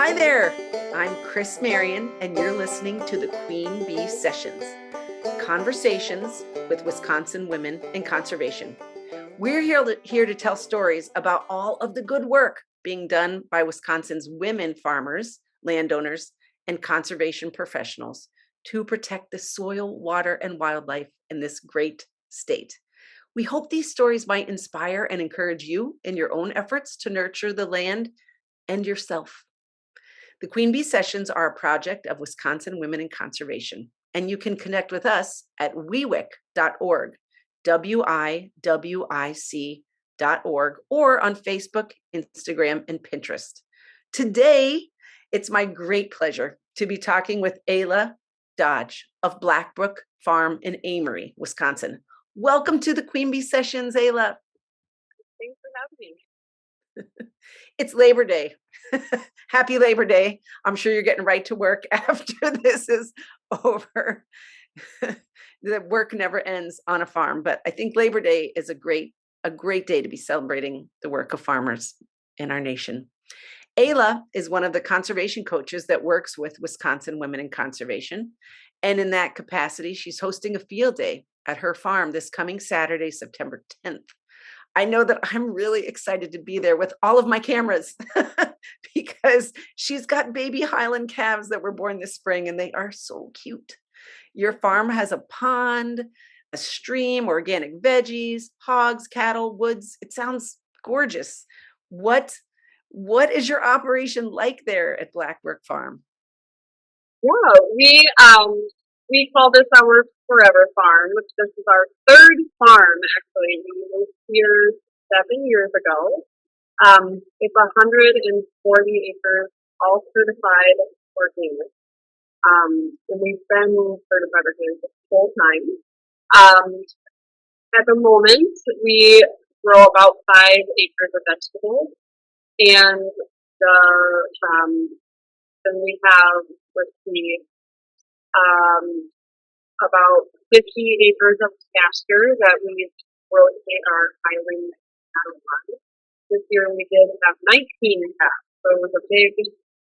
Hi there, I'm Chris Marion, and you're listening to the Queen Bee Sessions, conversations with Wisconsin women in conservation. We're here to tell stories about all of the good work being done by Wisconsin's women farmers, landowners, and conservation professionals to protect the soil, water, and wildlife in this great state. We hope these stories might inspire and encourage you in your own efforts to nurture the land and yourself. The Queen Bee Sessions are a project of Wisconsin Women in Conservation, and you can connect with us at wiwic.org, WIWIC.org, or on Facebook, Instagram, and Pinterest. Today, it's my great pleasure to be talking with Ayla Dodge of Blackbrook Farm in Amory, Wisconsin. Welcome to the Queen Bee Sessions, Ayla. Thanks for having me. It's Labor Day. Happy Labor Day. I'm sure you're getting right to work after this is over. The work never ends on a farm, but I think Labor Day is a great day to be celebrating the work of farmers in our nation. Ayla is one of the conservation coaches that works with Wisconsin Women in Conservation. And in that capacity, she's hosting a field day at her farm this coming Saturday, September 10th. I know that I'm really excited to be there with all of my cameras because she's got baby Highland calves that were born this spring, and they are so cute. Your farm has a pond, a stream, organic veggies, hogs, cattle, woods. It sounds gorgeous. What is your operation like there at Blackbrook Farm? Yeah, we call this our forever farm, which this is our third farm actually. We moved here 7 years ago. It's 140 acres, all certified organic. And we've been certified organic the whole time. At the moment, we grow about 5 acres of vegetables, and then we have, about 50 acres of pasture that we rotate our Highland cattle on. This year we did have 19 calves, so it was a big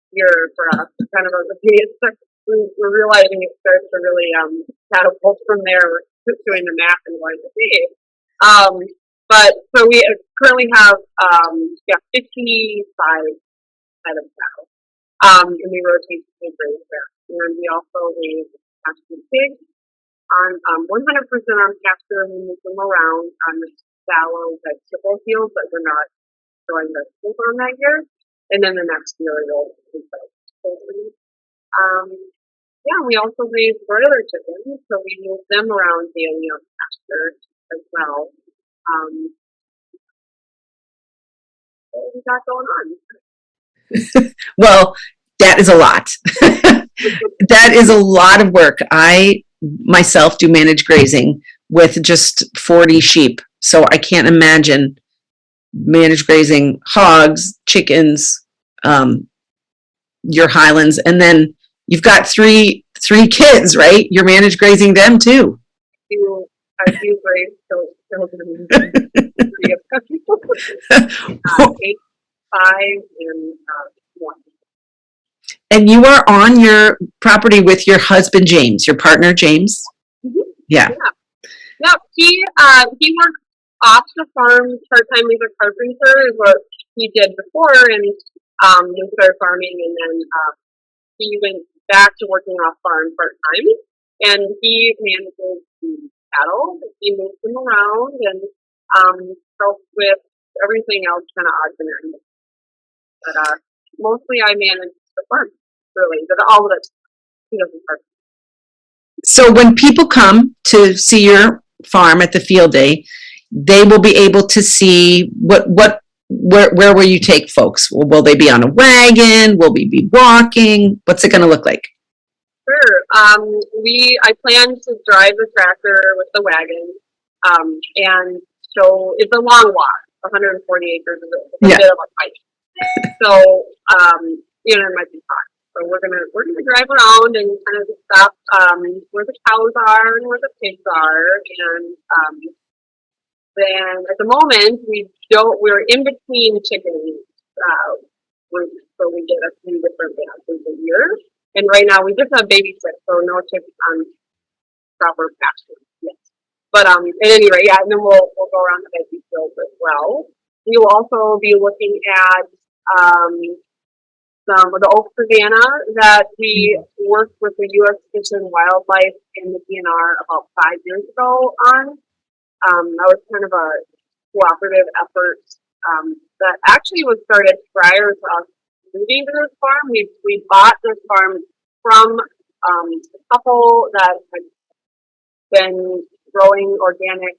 year for us. Kind of we're realizing it starts to really catapult from there. We're just doing the math and going to see. But so we currently have 55 head of cattle, and we rotate the graze there. And we also raise pasture pigs on 100% on pasture. We move them around on the shallow vegetable fields that we're not growing vegetables on that year. And then the next year we'll do poultry. We also raise broiler chickens, so we move them around daily on pasture as well. What we got going on? Well, that is a lot. That is a lot of work. I myself do manage grazing with just 40 sheep. So I can't imagine managed grazing hogs, chickens, your Highlands, and then you've got three kids, right? You're managed grazing them too. I do graze children. 8, 5, and 1. And you are on your property with your husband, James, your partner, James? Mm-hmm. Yeah. He works off the farm part-time as a carpenter is what he did before, and he started farming, and then he went back to working off farm part-time, and he manages the cattle. He moves them around and helps with everything else kind of odds and ends. But mostly I manage the farm. Really, but all of it, he doesn't work. So when people come to see your farm at the field day, they will be able to see where will you take folks? Will they be on a wagon? Will we be walking? What's it going to look like? Sure. I plan to drive the tractor with the wagon, and so it's a long walk. 140 acres is a bit of a hike. So there might be talk. So we're gonna drive around and kind of stop where the cows are and where the pigs are, and then at the moment we're in between chickens. groups, so we get a few different batches a year. And right now we just have baby chicks, so no chicks on proper pasture yet. But at any rate, yeah, and then we'll go around the veggie fields as well. We will also be looking at some of the oak savanna that we worked with the U.S. Fish and Wildlife in the DNR about 5 years ago on. That was kind of a cooperative effort that actually was started prior to us moving to this farm. We bought this farm from a couple that had been growing organic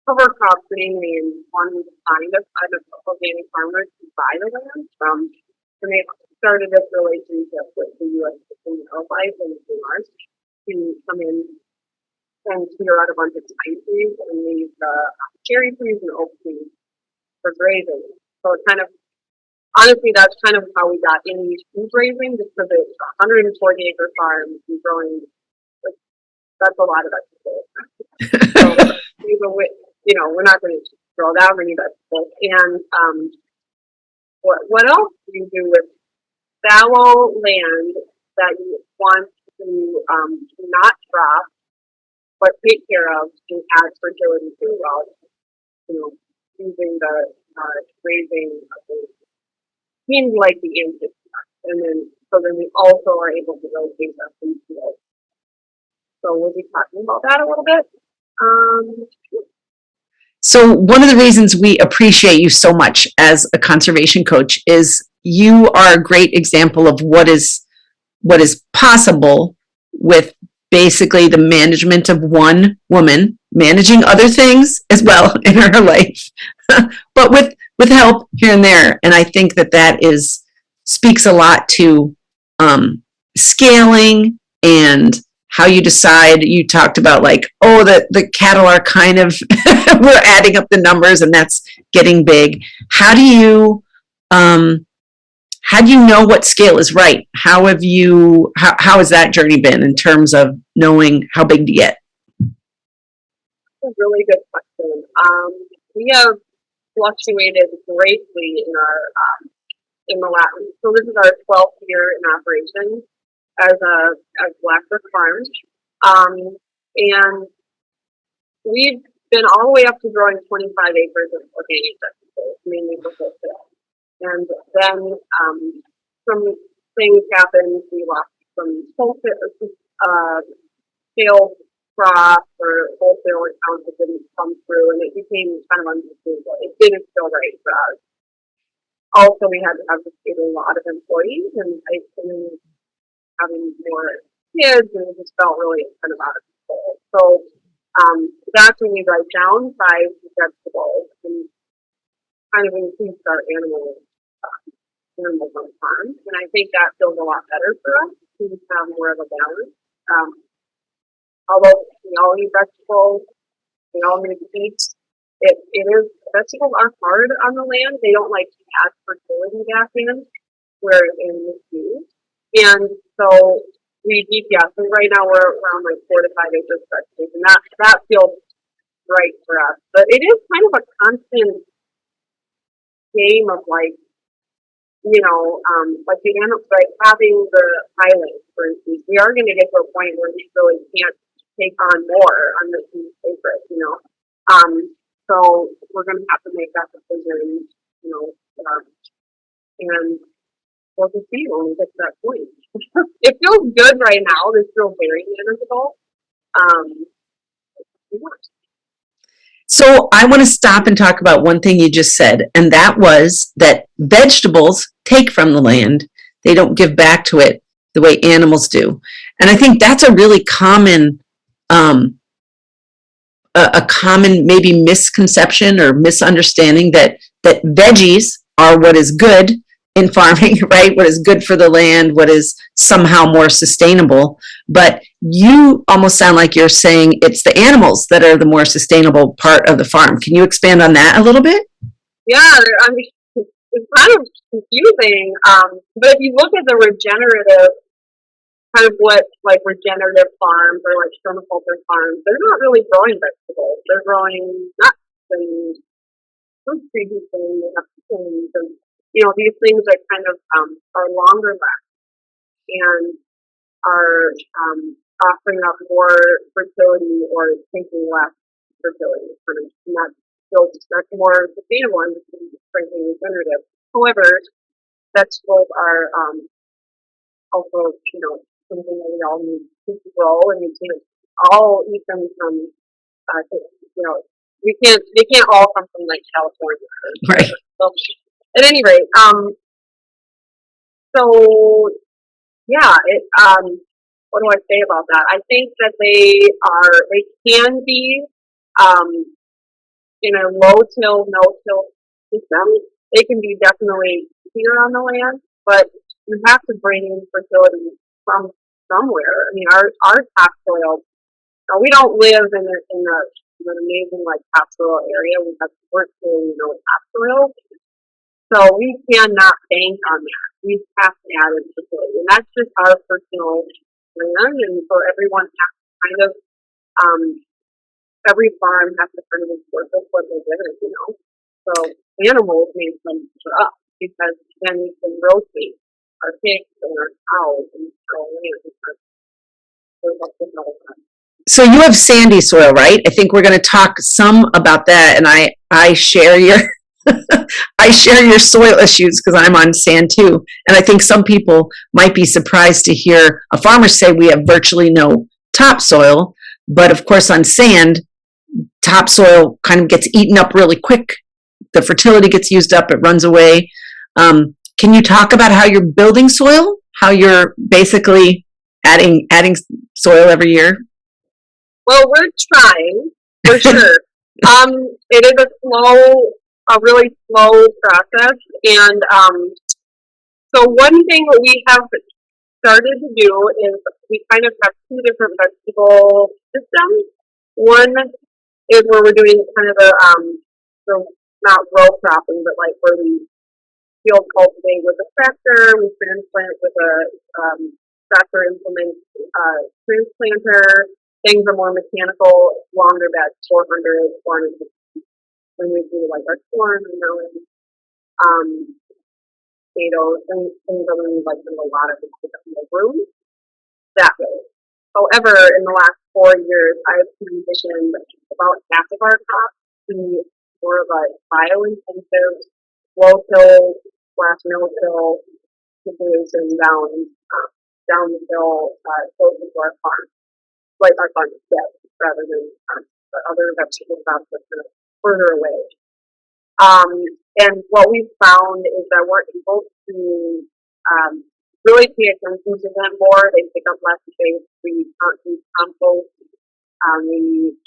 cover crops mainly and wanting to find a kind of organic farmers to buy the land from. And they started this relationship with the U.S. Fish and Wildlife and DNRs to come in and clear out a bunch of pine trees and leave cherry trees and oak trees for grazing. So it's kind of, honestly, that's kind of how we got in food grazing, just because it's a 140-acre farm and growing, that's a lot of vegetables. So, we're not going to grow that many vegetables. And what else do you do with fallow land that you want to not drop, but take care of and add fertility to while, using the grazing of the seems like the answer. And then we also are able to rotate up in fields. So we'll be talking about that a little bit. So one of the reasons we appreciate you so much as a conservation coach is you are a great example of what is possible with basically the management of one woman managing other things as well in her life, but with help here and there. And I think that speaks a lot to scaling and how you decide. You talked about the cattle are kind of, we're adding up the numbers and that's getting big. How do you know what scale is right? How has that journey been in terms of knowing how big to get? That's a really good question. We have fluctuated greatly in the last, so this is our 12th year in operation as Blackbrook Farms. And we've been all the way up to growing 25 acres of organic vegetables, mainly for wholesale. And then some things happened. We lost some sales crops or wholesale accounts that didn't come through, and it became kind of unsustainable. It didn't feel right for us. Also, we had to have a lot of employees, and having more kids, and it just felt really kind of out of control. So that's when we downsized vegetables and kind of increased our animals on the farm. And I think that feels a lot better for us to have more of a balance. Although we all eat vegetables, we all make meat, vegetables are hard on the land. They don't like to add fertility back in, where animals do. And so so right now we're around 4 to 5 acres of vegetables, and that feels right for us. But it is kind of a constant game of the animals, having the highlands, for instance. We are going to get to a point where we really can't take on more on this acreage, so we're going to have to make that decision, and we'll just see when we get to that point. It feels good right now. This feels very manageable. So I want to stop and talk about one thing you just said, and that was that vegetables take from the land. They don't give back to it the way animals do. And I think that's a really common maybe misconception or misunderstanding that veggies are what is good in farming, right? What is good for the land, what is somehow more sustainable. But you almost sound like you're saying it's the animals that are the more sustainable part of the farm. Can you expand on that a little bit? Yeah, it's kind of confusing. But if you look at the regenerative, kind of what regenerative farms or permaculture farms, they're not really growing vegetables. They're growing nuts and fruit trees and these things that kind of are longer left and are offering up more fertility or taking less fertility. And that's more sustainable and frankly regenerative. However, vegetables are also, something that we all need to grow, and we can't all eat them from, they can't all come from like California. Right. So, at any rate, so yeah, what do I say about that? I think that they can be, in a low-till, no-till system. They can be definitely easier on the land, but you have to bring in fertility from somewhere. I mean, our topsoil. Now, we don't live in an amazing like topsoil area. We have virtually no topsoil, so we cannot bank on that. We have to add in fertility, and that's just our personal land. And so everyone has to kind of every farm has to kind of work with what they're given, So animals make sense for us because then we can rotate our pigs and our cows and our land. So you have sandy soil, right? I think we're going to talk some about that, and I share your I share your soil issues because I'm on sand too, and I think some people might be surprised to hear a farmer say we have virtually no topsoil, but of course on sand, topsoil kind of gets eaten up really quick. The fertility gets used up, it runs away. Can you talk about how you're building soil? How you're basically adding soil every year? Well, we're trying for sure. It is a really slow process, and so one thing that we have started to do is we kind of have two different vegetable systems. One is where we're doing kind of so not row cropping, but like where we field cultivate with a tractor, we transplant with a tractor implement transplanter. Things are more mechanical, longer beds, 400, 450. When we do like our corn and melon, potatoes, and things that we need like a lot of room that way. However, in the last 4 years, I've transitioned about half of our crops to more of a bio-intensive, low-till / no-till situation down the hill, closer to our farm, like our farm instead, rather than the other vegetable crops that are further away. And what we've found is that we're able to really pay attention to them more. They pick up less space. We compost. We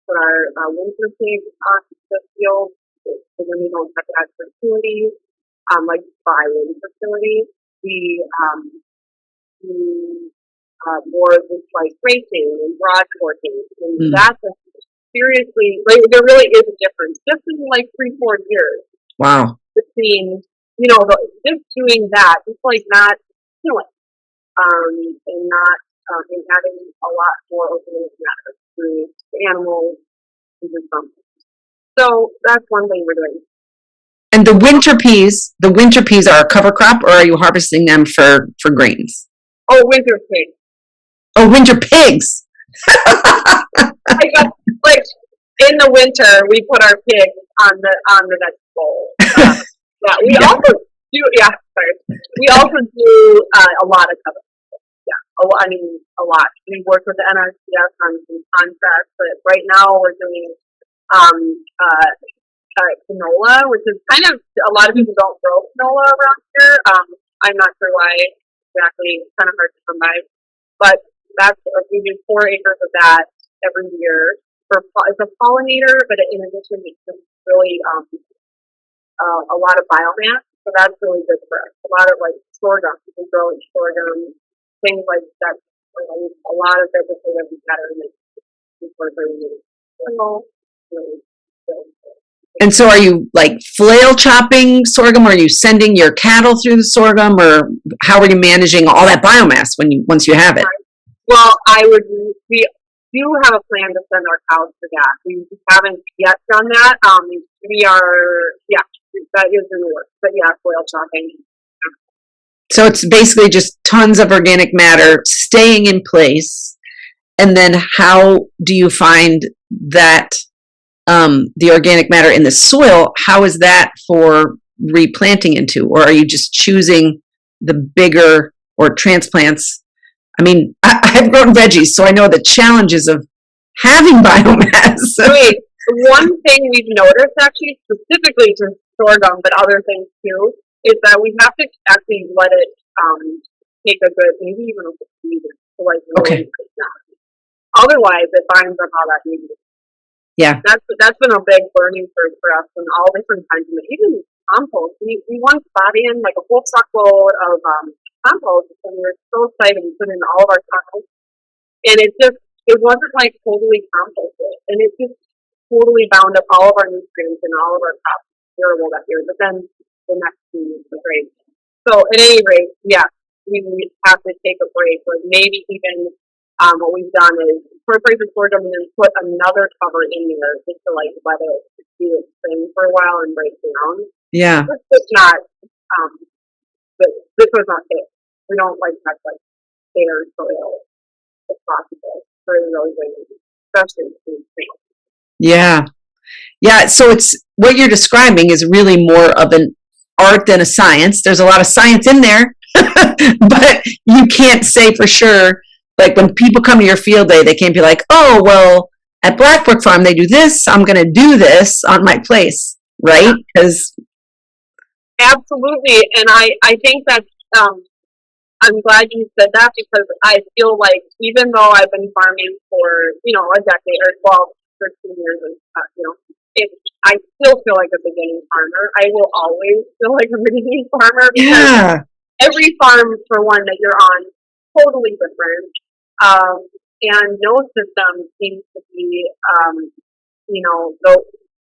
put our winter pigs on the field, so then we don't have to add fertility, like buy-in fertility. We do more just like racing and broad forking, and that's seriously, like, there really is a difference just in like 3-4 years. Wow. Between, just doing that, just like not killing, and not, and adding a lot more organic matter through animals and something. So that's one thing we're doing. And the winter peas are a cover crop, or are you harvesting them for grains? Oh, winter pigs. Oh, winter pigs. Like in the winter, we put our pigs on the vegetable. Yeah, we also do. Yeah, sorry. We also do a lot of cover. Yeah, a lot. We work with the Nrcs on some contracts, but right now we're doing canola, which is kind of, a lot of people don't grow canola around here. I'm not sure why exactly. It's kind of hard to come by, but we do 4 acres of that every year. It's a pollinator, but in addition, it's really a lot of biomass, so that's really good for us. A lot of like sorghum, you can grow sorghum, things like that. A lot of vegetative matter in it. And so are you like flail chopping sorghum, or are you sending your cattle through the sorghum, or how are you managing all that biomass once you have it? Well, we do have a plan to send our cows to that. We haven't yet done that. that is in the works. But yeah, soil chopping. So it's basically just tons of organic matter staying in place. And then how do you find that the organic matter in the soil, how is that for replanting into? Or are you just choosing the bigger or transplants? I mean, I've grown veggies, so I know the challenges of having biomass. Wait, one thing we've noticed actually specifically to sorghum, but other things too, is that we have to actually let it take a good, maybe even a season to like really break down. Otherwise, it binds up all that nutrient. Yeah. That's been a big learning curve for us in all different kinds of even compost. We once bought in like a whole truckload of compost, and we were so excited. We put in all of our compost, and it wasn't like totally composted, and it just totally bound up all of our nutrients and all of our crops durable that year. But then the next season was great. So at any rate, yeah, we have to take a break, or maybe even what we've done is incorporate the sorghum and then put another cover in there just to like let it do its thing for a while and break down. Yeah. It's not, this was not it. We don't like touch like bare soil if possible for the really good, especially food things. Yeah. Yeah. So it's what you're describing is really more of an art than a science. There's a lot of science in there, but you can't say for sure. Like when people come to your field day, they can't be like, oh, well, at Blackbrook Farm, they do this. I'm going to do this on my place, right? Because absolutely. And I think that I'm glad you said that, because I feel like even though I've been farming for, a decade or 12, 13 years, and I still feel like a beginning farmer. I will always feel like a beginning farmer because every farm, for one, that you're on, totally different. And no system seems to be,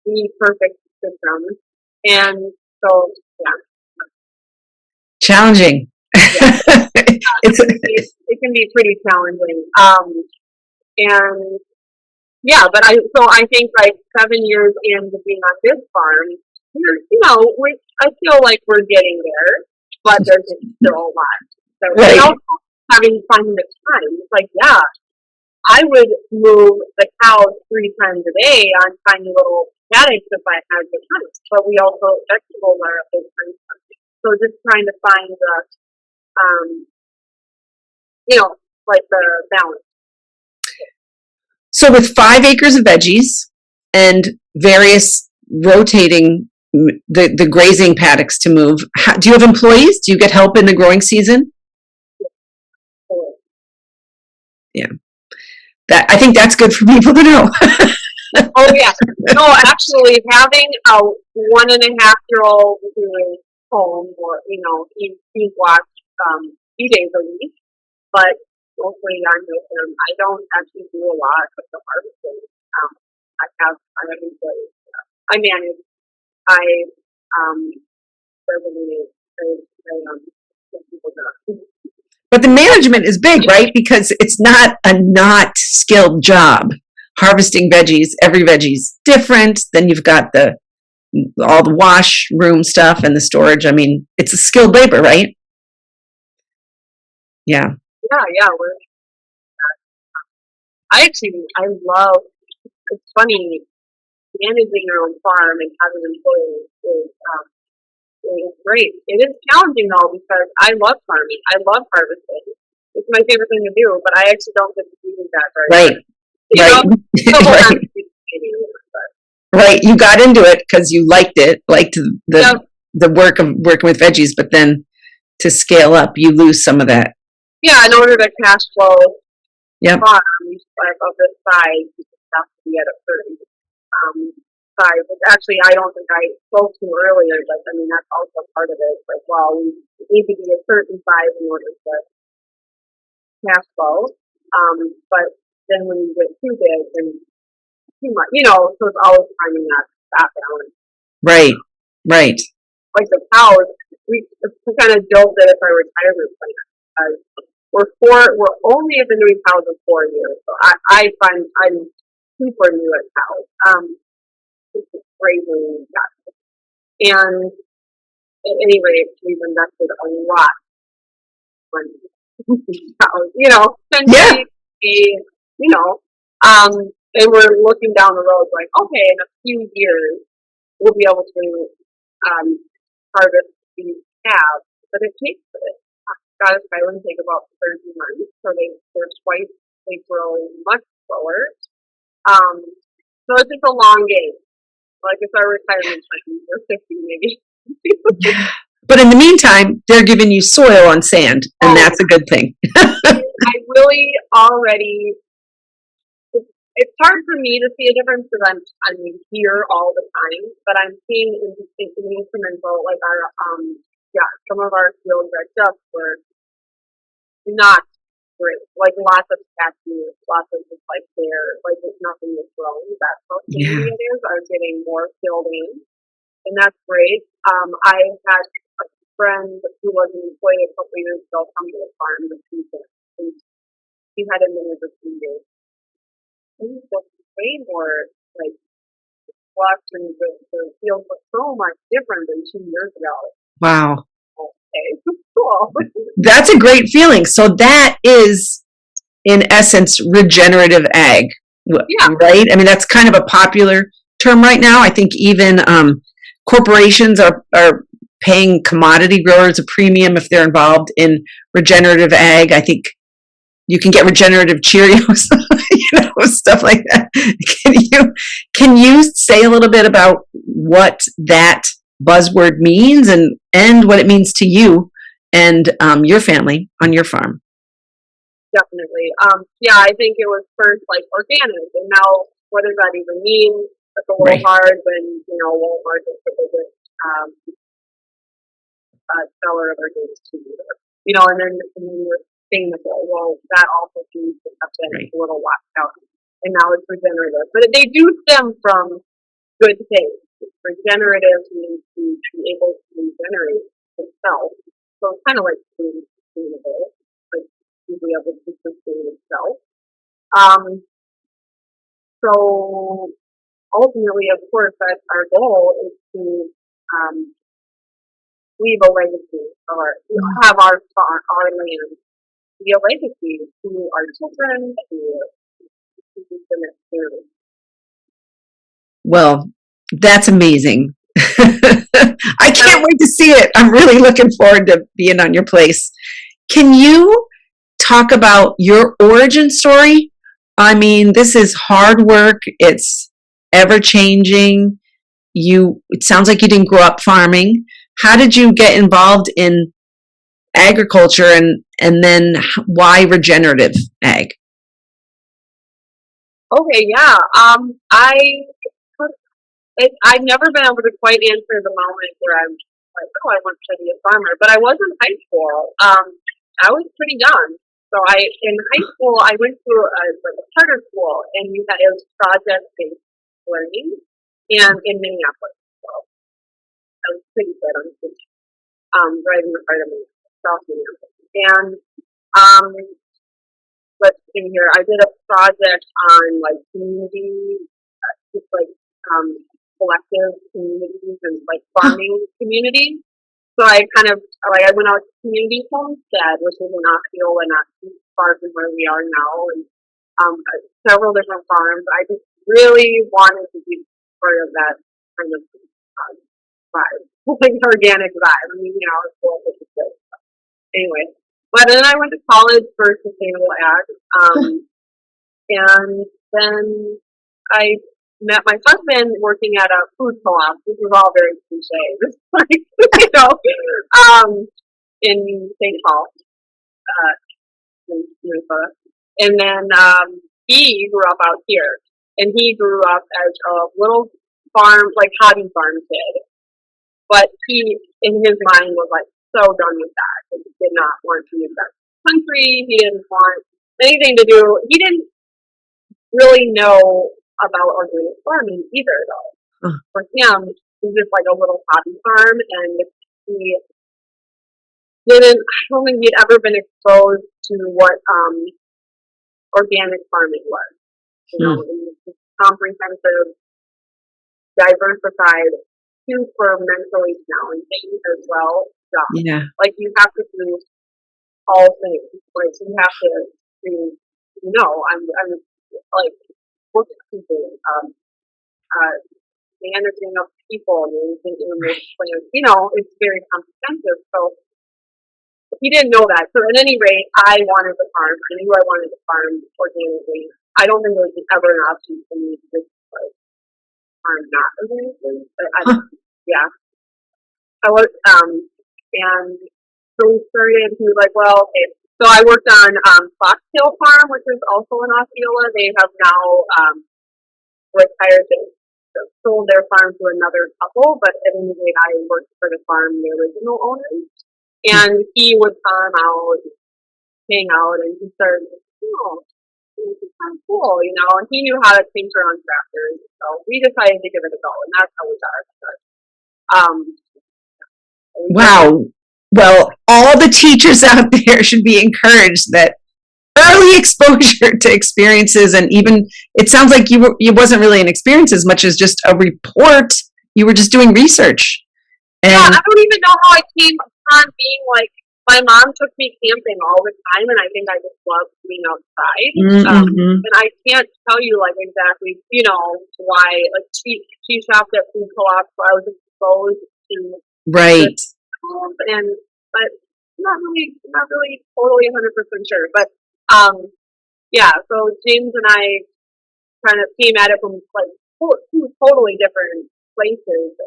the perfect system. And so, yeah. Challenging. Yeah. It can be pretty challenging. And yeah, but I think like 7 years into being on this farm, I feel like we're getting there, but there's still a lot. So right. Also having fun with time. It's like, yeah, I would move the cows 3 times a day on tiny little paddocks if I had the time. But we also vegetables are a big time. So just trying to find the like the balance. So with 5 acres of veggies and various rotating the grazing paddocks to move, do you have employees? Do you get help in the growing season? Yeah. I think that's good for people to know. Oh yeah. No, actually having a 1.5-year-old who is home, or he's watched few days a week, but mostly I'm with him. I don't actually do a lot of the harvesting. I have employees. I manage. I But the management is big, right? Because it's not a not skilled job. Harvesting veggies, every veggie's different. Then you've got all the wash room stuff and the storage. I mean, it's a skilled labor, right? Yeah. Yeah. I love, it's funny, managing your own farm and having employees is great. It is challenging though, because I love farming. I love harvesting. It's my favorite thing to do, but I actually don't get to do that very much. Right. You got into it because you liked the work of working with veggies, but then to scale up, you lose some of that. Yeah, in order to cash flow farms of this size, you just have to be at a certain size. Which actually, I don't think I spoke to earlier, but I mean that's also part of it. Like, well, we need to be a certain size in order to cash flow. But then when you get too big and too much, so it's always finding that balance. Right. Like the cows, we kind of joked that it's our retirement plan. We're only at the new cows of 4 years, so I find I'm super new at cows. It's crazy. And at any rate, we've invested a lot of money. Yeah. Essentially, you know, and we're looking down the road like, okay, in a few years, we'll be able to harvest these calves. But it takes Scottish Highlands take about 30 months, so they grow much slower. So it's just a long game. Like it's our retirement time. We're 50 maybe. But in the meantime, they're giving you soil on sand, and that's a good thing. I really already. It's hard for me to see a difference because I'm here all the time, but I'm seeing an incremental, like some of our fields are just were not great. Like lots of statues, lots of just like bare, like there's nothing that's growing. That's how Yeah. it is. Are getting more filled in, and that's great. I had a friend who was an employee a couple years ago come to the farm with people, and he hadn't been there for 2 years. He was way more like lush, and the field was so much different than 2 years ago. Wow. Okay, cool. That's a great feeling. So that is, in essence, regenerative ag, Yeah. right? I mean, that's kind of a popular term right now. I think even corporations are paying commodity growers a premium if they're involved in regenerative ag. I think you can get regenerative Cheerios, stuff like that. Can you say a little bit about what that buzzword means and what it means to you and your family on your farm? Definitely. Yeah, I think it was first like organic, and now what does that even mean? It's a little hard when Walmart is the biggest seller of organic cheese, and then you're sustainable. Well, that also seems to have been a little locked out, and now it's regenerative. But they do stem from good things. Regenerative means to be able to regenerate itself. So it's kind of like being sustainable, like to be able to sustain itself. So ultimately, of course, that's our goal is to leave a legacy or have our land be a legacy to our children, to the next generation. Well, that's amazing. I can't wait to see it. I'm really looking forward to being on your place. Can you talk about your origin story? I mean, this is hard work. It's ever changing. It sounds like you didn't grow up farming. How did you get involved in agriculture and then why regenerative ag? Okay, yeah. I've never been able to quite answer the moment where I'm like, oh, I want to be a farmer. But I was in high school. I was pretty young. So in high school, I went to a charter school, and it was project-based learning, and in Minneapolis. So I was pretty good on driving the part of South Minneapolis. And let's see here, I did a project on like community, just like collective communities and like farming communities. So I went out to Community Homestead, which is in Osceola, not too far from where we are now, and several different farms. I just really wanted to be part of that kind of vibe, like organic vibe. I mean, it's cool. Anyway, but then I went to college for sustainable ag, and then I met my husband working at a food co-op. This is all very cliche. This is like, in St. Paul, in Minnesota. And then he grew up out here, and he grew up as a little farm, like hobby farm kid. But he, in his mind, was like so done with that. He did not want to move back to the country. He didn't want anything to do. He didn't really know about organic farming either, though. For him, it was just like a little hobby farm, and he didn't. I don't think he'd ever been exposed to what organic farming was. It was comprehensive, diversified too for mentally challenging as well. Yeah. Like you have to do all things. Like you have to do. I'm like working people, managing of people, managing image plans. It's very comprehensive. So he didn't know that. So at any rate, I wanted to farm. I knew I wanted to farm organically. I don't think it was ever an option for me to just like farm not organically. But yeah, I was and so we started. He was like, well, okay. So I worked on Foxtail Farm, which is also in Osceola. They have now retired. They sold their farm to another couple, but at any rate, I worked for the farm, the original owners. And he would come out, hang out, and he started, this is kind of cool, and he knew how to tinker on tractors. So we decided to give it a go, and that's how we got our start. Wow. Well, all the teachers out there should be encouraged that early exposure to experiences, and even it sounds like you wasn't really an experience as much as just a report. You were just doing research. And yeah, I don't even know how I came upon being like, my mom took me camping all the time, and I think I just loved being outside. And I can't tell you like exactly, why. Like she shopped at food co-op, so I was exposed to right. But not really totally 100% sure. But yeah. So James and I kind of came at it from like two totally different places,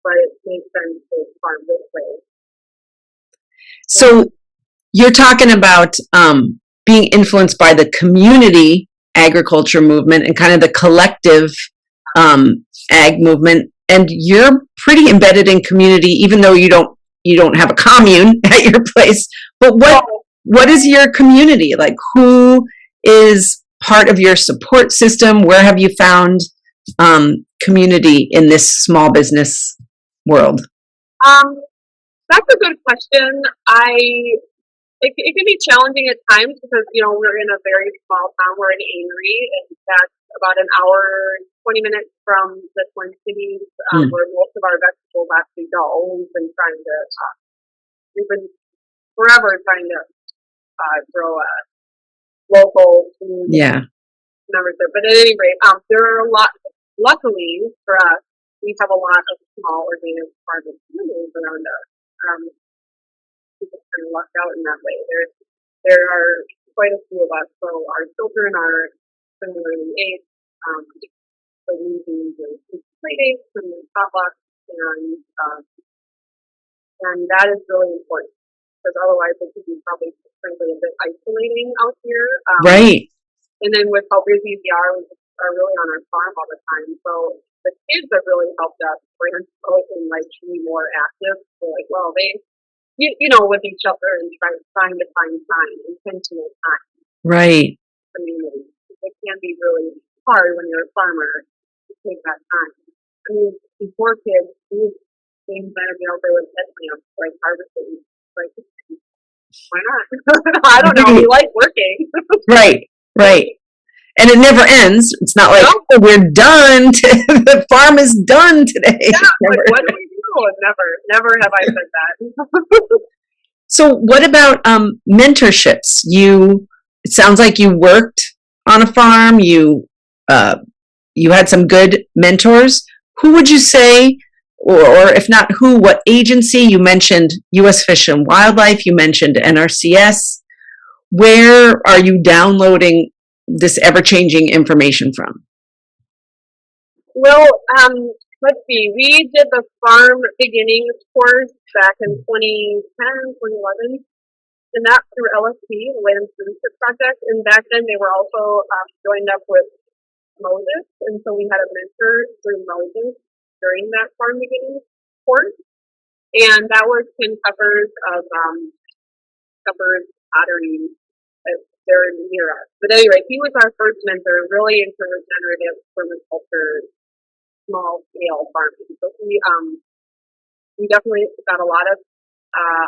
but it makes sense to farm this way. So you're talking about being influenced by the community agriculture movement and kind of the collective ag movement, and you're pretty embedded in community, even though you don't have a commune at your place. But what is your community like? Who is part of your support system? Where have you found community in this small business world? That's a good question. It can be challenging at times because, we're in a very small town. We're in Nrcs, and that's about an hour, 20 minutes from the Twin Cities, where most of our vegetables actually go. We've been forever trying to grow a local food. Yeah. Members there. But at any rate, there are a lot, luckily for us, we have a lot of small organic farming communities around us. People kind of lucked out in that way. There are quite a few of us. So our children are similarly aged. So we do play dates and potlucks, and that is really important because otherwise it could be probably frankly a bit isolating out here. Right. And then with how busy we are really on our farm all the time. So the kids have really helped us branch out and like be more active. So like, well, they, with each other and trying to find time, intentional time. Right. Community. It can be really hard when you're a farmer to take that time. I mean, before kids, these things that have been out there with headlamps, like harvesting, like, why not? I don't know. We like working. Right. And it never ends. It's not like, oh, we're done. The farm is done today. Yeah, like, what do we do? Never have I said that. So what about mentorships? It sounds like you worked on a farm. You had some good mentors. Who would you say, or if not who, what agency? You mentioned U.S. Fish and Wildlife. You mentioned Nrcs. Where are you downloading this ever-changing information from? Well, let's see. We did the Farm Beginnings course back in 2010, 2011, and that's through LSP, the Land Stewardship Project. And back then, they were also joined up with Moses, and so we had a mentor through Moses during that Farm Beginnings course, and that was Ken Peppers of Peppers Pottery. They're near us. But anyway, he was our first mentor, really into regenerative permaculture, small scale farming. So we definitely got a lot of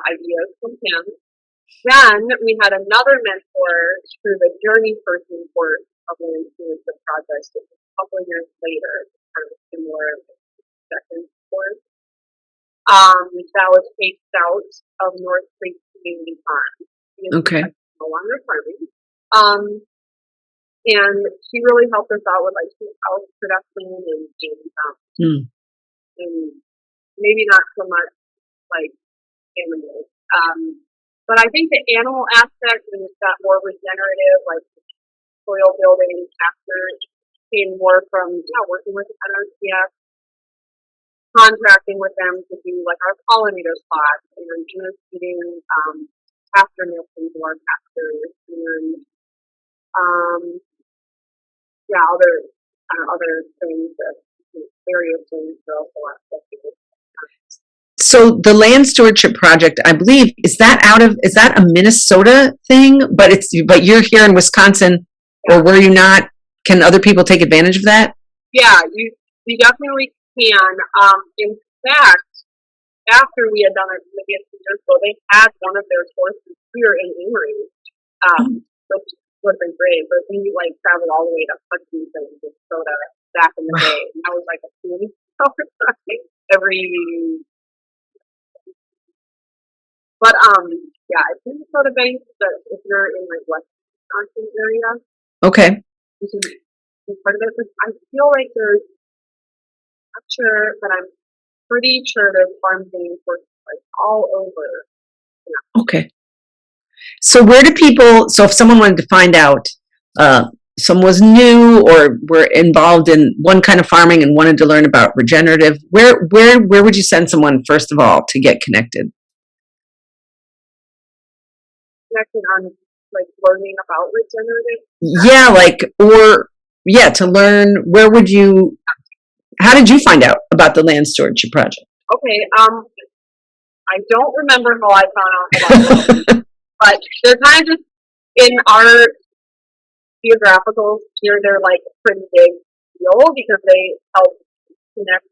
ideas from him. Then we had another mentor through the Journey Person course of Land Stewardship Project, which was a couple of years later, kind of similar second that was based out of North Creek Community Farm. She is Okay. no longer farming. And she really helped us out with like house production Mm. and maybe not so much like animals. But I think the animal aspect and that more regenerative, like soil building after came more from working with Nrcs, contracting with them to do like our pollinator spots and feeding pasture milk into our pastures and other things that various things that also aspects. So the land stewardship project, I believe, is that a Minnesota thing? But you're here in Wisconsin, or were you not? Can other people take advantage of that? Yeah, you definitely can. In fact, after we had done it maybe a few years ago, they had one of their courses here in Emory, which would have been great. But we like traveled all the way to Hudson and Minnesota back in the day, and that was like a student every. But it's Minnesota based. But if you're in like West Wisconsin area, okay, you can be part of it. But I feel like there's not sure, but I'm pretty sure there's farm things for like all over. Yeah. Okay. So if someone wanted to find out, someone was new or were involved in one kind of farming and wanted to learn about regenerative, where would you send someone first of all to get connected? Connected on like learning about regenerative? To learn, how did you find out about the land stewardship project? Okay, I don't remember how I found out about it, but they're kind of just in our geographical sphere, they're like a pretty big deal because they help connect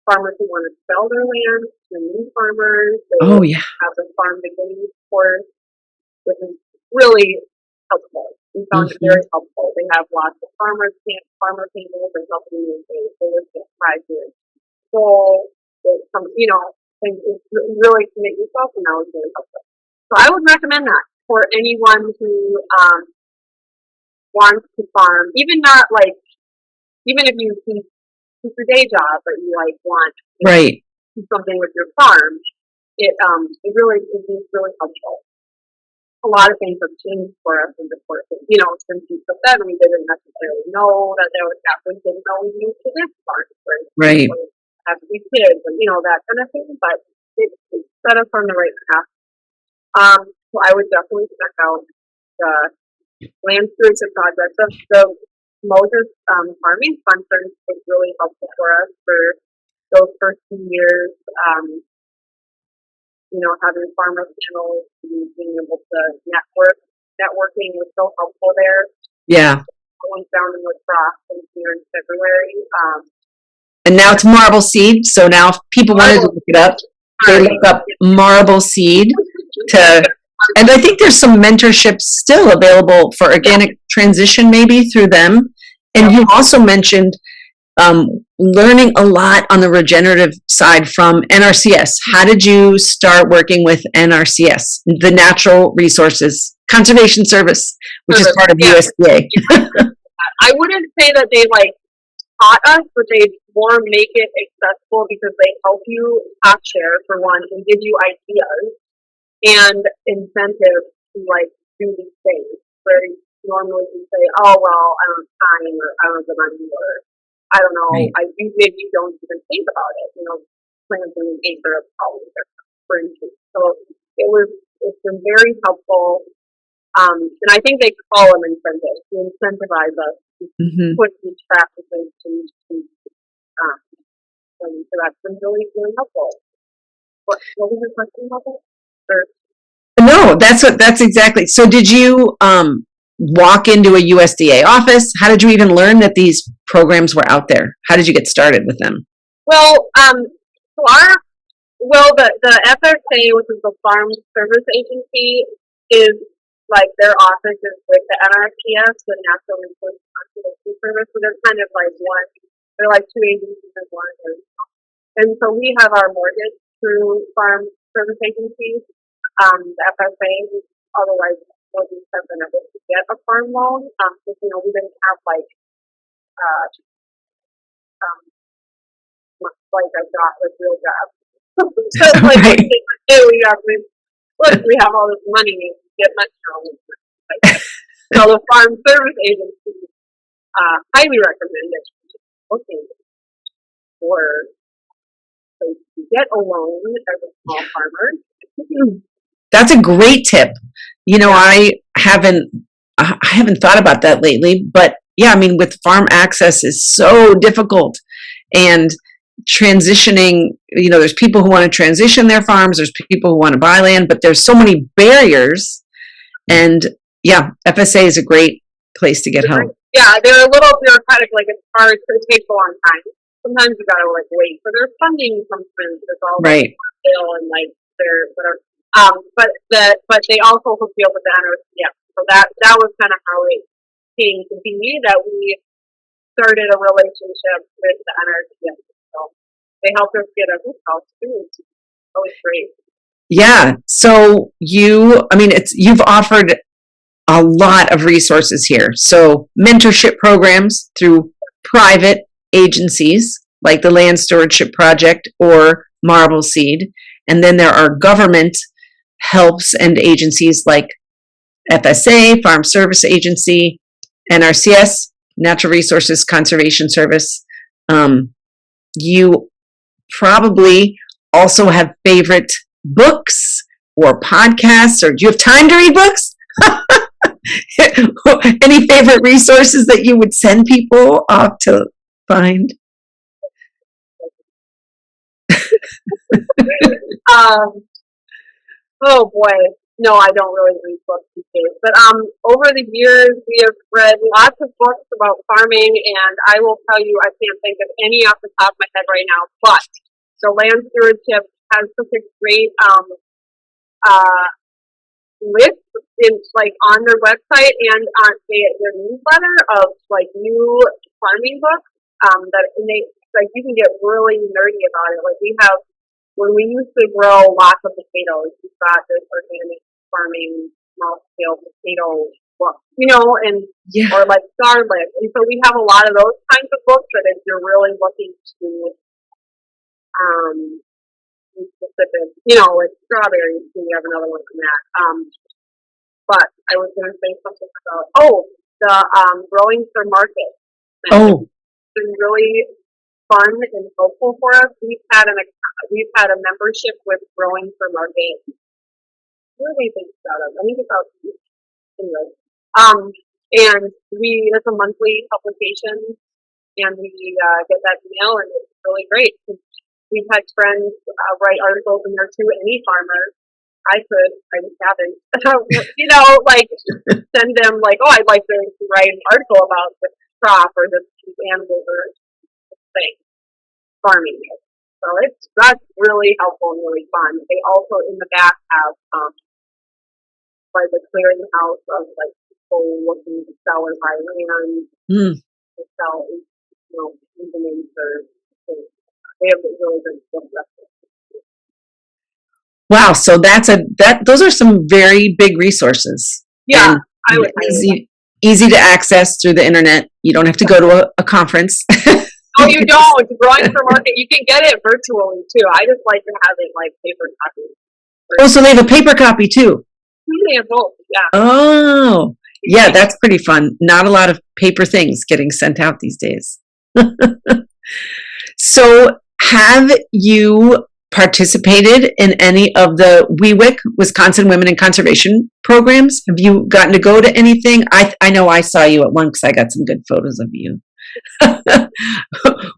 farmers who want to sell their land to new farmers. They have a farm beginning course, which is really helpful. We found it very helpful. They have lots of farmer tables and helping you with prizes. So things really commit yourself, and that was really helpful. So I would recommend that for anyone who wants to farm, even if you keep your day job, but you like want to do something with your farm. It really helpful. A lot of things have changed for us in the course of, since you took that, we didn't necessarily know that there was happening. Didn't know we moved to this farm, right? Have to be kids, and that kind of thing. But it set us on the right path. So I would definitely check out the land stewardship project. The Moses Farming Fund was really helpful for us for those first few years. Having farmer panels and being able to networking was so helpful there. Yeah. I went down in lacrosse here in February. And now it's marble seed. So now if people wanted to look it up, they look up marble seed and I think there's some mentorships still available for organic transition, maybe through them. And you also mentioned learning a lot on the regenerative side from Nrcs. How did you start working with Nrcs, the Natural Resources Conservation Service, which is part of USDA? I wouldn't say that they taught us, but they more make it accessible because they help you cost share for one and give you ideas and incentives to do these things. Where normally you say, "Oh well, I don't have time," or "I don't have the money," or I don't know. Maybe you don't even think about it. Planting an acre of collies, for instance. So it's been very helpful. And I think they call them incentives to incentivize us to put these practices to so that's been really, really helpful. What was your question about that? No, that's exactly. So did you walk into a USDA office? How did you even learn that these programs were out there? How did you get started with them? Well, the FSA, which is the Farm Service Agency, is their office is with the Nrcs, the Natural Resources Conservation Service. So they're kind of one. They're two agencies in one. And so we have our mortgage through farm service agencies, the FSA. Otherwise, we have been able to get a farm loan because we didn't have uh, like a job, like real job. So like Right. we have all this money to get Metro. So the farm service agency highly recommend that you're looking for so to get a loan as a small farmer. That's a great tip. Yeah. I haven't thought about that lately, but yeah, I mean, with farm access is so difficult, and transitioning, there's people who want to transition their farms, there's people who want to buy land, but there's so many barriers. And yeah, FSA is a great place to get help. Yeah, they're a little bureaucratic, like it's hard, it takes a long time. Sometimes you gotta like wait for their funding sometimes. It's all Right. bill and like their whatever. But they also hook you up with the Nrcs. Yeah. So that was kind of how it came to be that we started a relationship with the Nrcs. So they helped us get a house too. It's always great. Yeah. So you've offered a lot of resources here. So mentorship programs through private agencies like the Land Stewardship Project or Marble Seed. And then there are government helps and agencies like FSA, Farm Service Agency, Nrcs, Natural Resources Conservation Service. You probably also have favorite books or podcasts, or do you have time to read books? Any favorite resources that you would send people off to find? Oh boy, no, I don't really read books these days. But over the years, we have read lots of books about farming, and I will tell you, I can't think of any off the top of my head right now. But the Land Stewardship has such a great list on their website and on their newsletter of new farming books you can get really nerdy about it. Like we have when we used to grow lots of potatoes, we've got this organic farming small scale potato book, and or like garlic. And so we have a lot of those kinds of books that if you're really looking to specific, like strawberries, we have another one from that. But I was going to say something about the growing for market. Oh, it's been really fun and helpful for us. We've had a membership with Growing for Market. Where do we think it's out of? I think it's out anyway. And it's a monthly publication, and we get that email, and it's really great. We've had friends write articles in there too. Any farmer, I just haven't. Send them I'd like to write an article about this crop or this animal or thing, farming. So that's really helpful and really fun. They also in the back have a clearinghouse of people looking to sell or buy land, to sell, implements or things. They have really good stuff. Wow, so those are some very big resources. Yeah, I would easy to access through the internet. You don't have to go to a conference. Oh, you don't. Growing for Market, you can get it virtually too. I just like to have it paper copy. Oh, so they have a paper copy too. They have both. Yeah. Oh, yeah, that's pretty fun. Not a lot of paper things getting sent out these days. So, have you participated in any of the WWIC, Wisconsin Women in Conservation programs? Have you gotten to go to anything? I know I saw you at one because I got some good photos of you.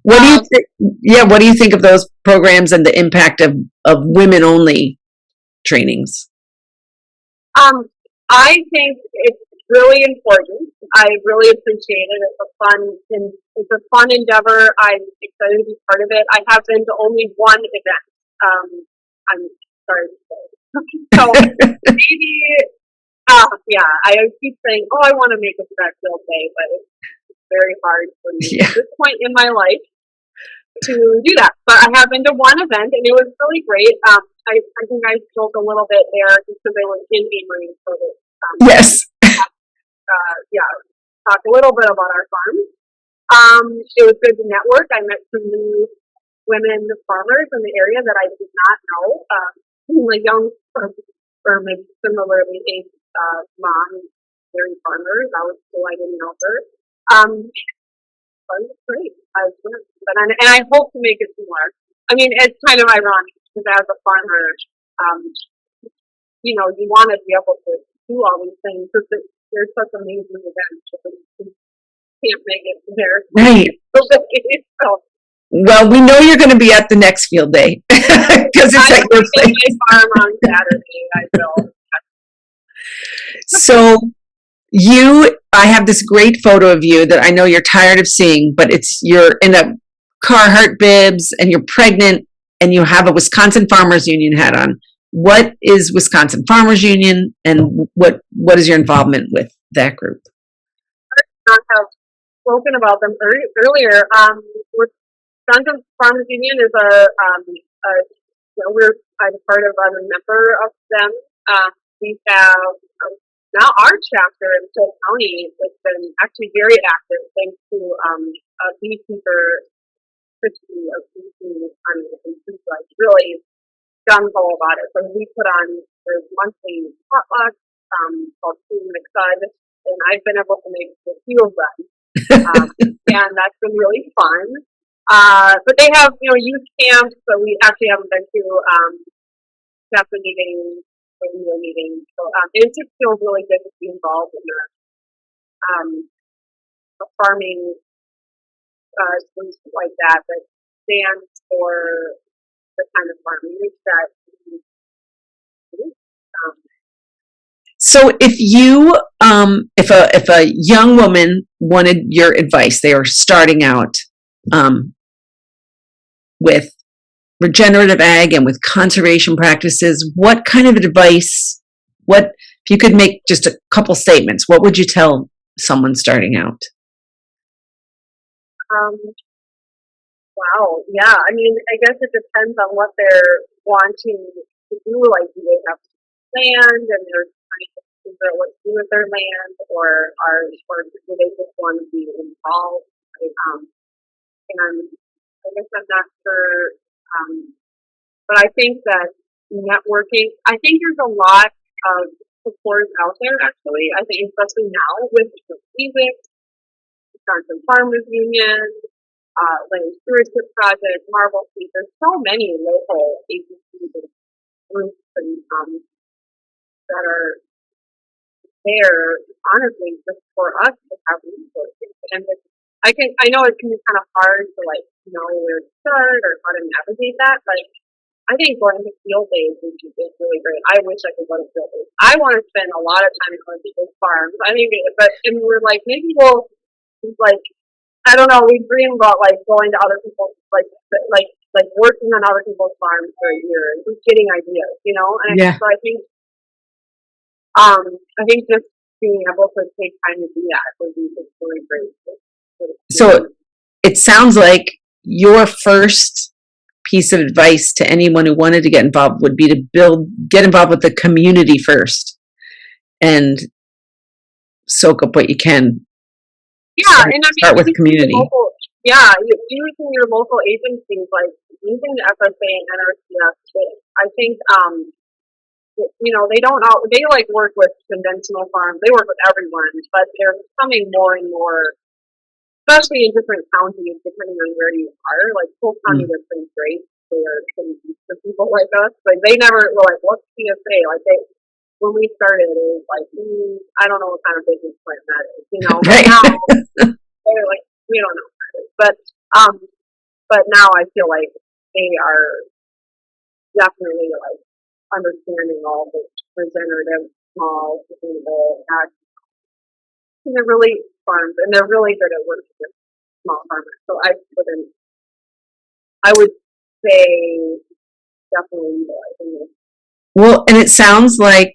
What do you think? Yeah, what do you think of those programs and the impact of women only trainings? I think it's really important. I really appreciate it. It's a fun endeavor. I'm excited to be part of it. I have been to only one event. I'm sorry to say. So maybe, I keep saying, I want to make a direct field day, but it's very hard for me at this point in my life. to do that. But I have been to one event, and it was really great. I think I spoke a little bit there just because I was in Amory, so that, Yes. yeah, talk a little bit about our farm. It was good to network. I met some new women farmers in the area that I did not know. Like young or maybe similarly aged mom, dairy farmers. I was cool. I didn't know her. But it was great. And I hope to make it more. I mean, it's kind of ironic because as a farmer, you know, you want to be able to do all these things because there's such amazing events. So you can't make it there. Right. So, well, we know you're going to be at the next field day because it's at your place. My farm on Saturday. I will. So I have this great photo of you that I know you're tired of seeing, but you're in a Carhartt bibs and you're pregnant and you have a Wisconsin Farmers Union hat on. What is Wisconsin Farmers Union and what is your involvement with that group? I have spoken about them earlier. Wisconsin Farmers Union is I'm a member of them. We have now our chapter in Stowe County has been actually very active thanks to a beekeeper, Christy of BC, and she's like really gung ho about it. So we put on there's monthly potlucks called Food Mixed, and I've been able to make a few of them, and that's been really fun. But they have youth camps, so we actually haven't been to chapter meetings. Meeting. So it just feels really good to be involved in a farming group like that stands for the kind of farming that So if a young woman wanted your advice, they are starting out with regenerative ag and with conservation practices, what kind of advice, if you could make just a couple statements, what would you tell someone starting out? Wow, yeah, I mean, I guess it depends on what they're wanting to do, like do they have land and they're trying to figure out what to do with their land, or do they just want to be involved? And I guess I'm not sure. But I think that networking, I think there's a lot of support out there, actually. I think especially now with music, Wisconsin Farmers Union, Land Stewardship Project, Marble Seed, there's so many local agencies and groups and that are there, honestly, just for us to have resources. And I know it can be kind of hard to know where to start or how to navigate that, but I think going to field days is really great. I wish I could go to field days. I want to spend a lot of time going to people's farms. I think, and we're like, maybe we'll I don't know. We dream about going to other people's working on other people's farms for a year and just getting ideas, And yeah. so I think just being able to take time to do that would be just really great. So it sounds like your first piece of advice to anyone who wanted to get involved would be to get involved with the community first and soak up what you can. Yeah, start with community. Using your local agencies, like using the FSA and Nrcs. I think they work with conventional farms. They work with everyone, but they're becoming more and more, especially in different counties, depending on where you are. Like Polk County, they're pretty great for people like us. Like they never were like, "What's PSA?" When we started, it was like, I don't know what kind of business plan that is, Right. Now they're like, we don't know what that is. But now I feel like they are definitely understanding all the regenerative, small, sustainable ag. And they're really farms, and they're really good at working with small farmers. So I would say definitely utilizing this. Well, and it sounds like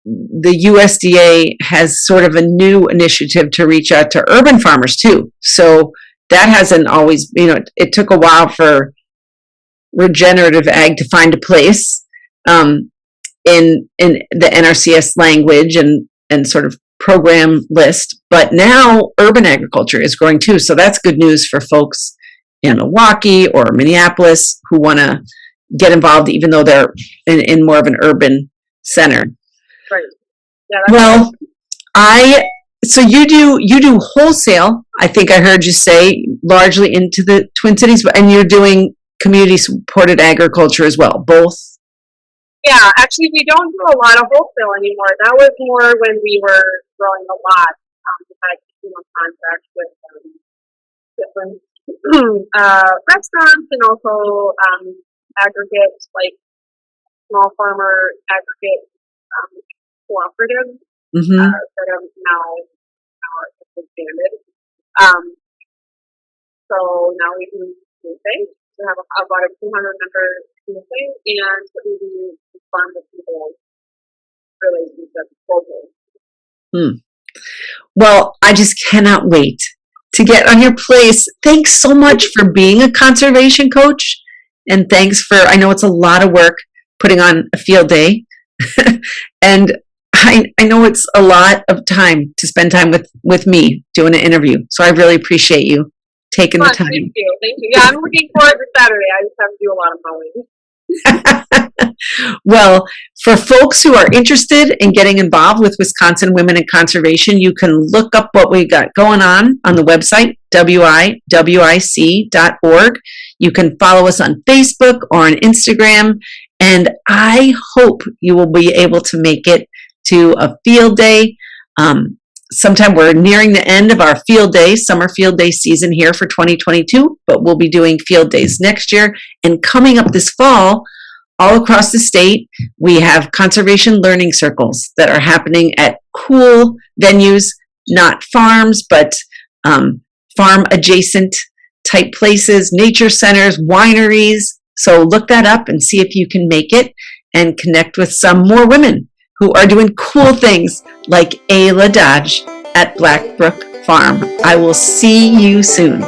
the USDA has sort of a new initiative to reach out to urban farmers too. So that hasn't always, it took a while for regenerative ag to find a place in the NRCS language and sort of program list. But now urban agriculture is growing too. So that's good news for folks in Milwaukee or Minneapolis who want to get involved, even though they're in more of an urban center. Right. Yeah, well, so you do wholesale. I think I heard you say largely into the Twin Cities, and you're doing community supported agriculture as well, both. Yeah, actually, we don't do a lot of wholesale anymore. That was more when we were growing a lot. We had contracts with different restaurants and also aggregates like small farmer aggregate cooperatives that are now expanded. So now we do things. We have about a 200-member community, and we farm with people relationships locally. Well, I just cannot wait to get on your place. Thanks so much for being a conservation coach, and thanks for, I know it's a lot of work putting on a field day, and I know it's a lot of time to spend time with me doing an interview, so I really appreciate you taking the time. Thank you. Yeah, I'm looking forward to Saturday. I just have to do a lot of mowing. Well, for folks who are interested in getting involved with Wisconsin Women in Conservation, you can look up what we got going on the website, wiwic.org. You can follow us on Facebook or on Instagram, and I hope you will be able to make it to a field day. Sometime we're nearing the end of our field day, summer field day season here for 2022, but we'll be doing field days next year. And coming up this fall, all across the state, we have conservation learning circles that are happening at cool venues, not farms, but farm adjacent type places, nature centers, wineries. So look that up and see if you can make it and connect with some more women who are doing cool things like Ayla Dodge at Blackbrook Farm. I will see you soon.